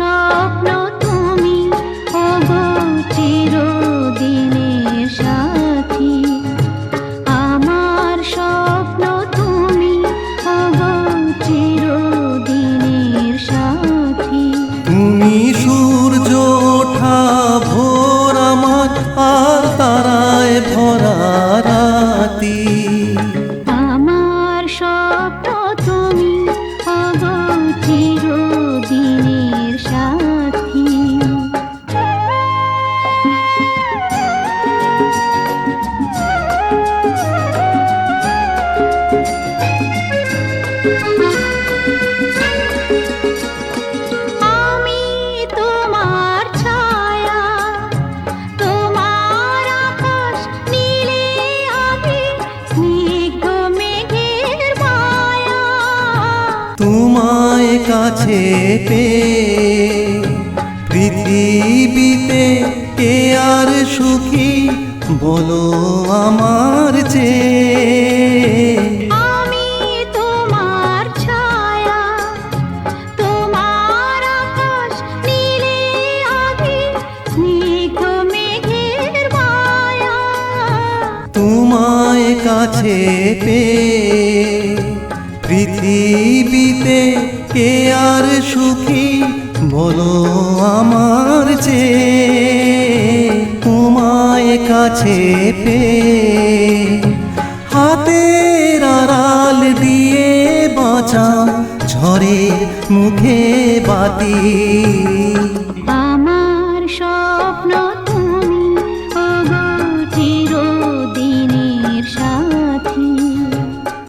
স্বপ্ন তুমি ওগো চিরদিনের সাথী। আমার স্বপ্ন তুমি ওগো চিরদিনের সাথী। তুমি সূর্য ওঠা ভোর আমার আর তারায় ভরা রাতি। আমার স্বপ্ন তুমি ওগো চিরদিনের সাথী। আমি তোমার ছায়া, তোমার আকাশ নীলে আমি স্নিগ্ধ মেঘের মায়া। তোমায় কাছে পেয়ে পৃথিবীতে কে আর সুখী বলো আমার চেয়ে। আমি তোমার ছায়া, তোমার আকাশ নীলে আমি স্নিগ্ধ মেঘের মায়া। তোমায় কাছে পেয়ে পৃথিবীতে কে আর সুখী বলো আমার চেয়ে। তোমায় কাছে পেয়ে হাতের আড়াল দিয়ে বাঁচা ঝড়ের মুখে বাতি।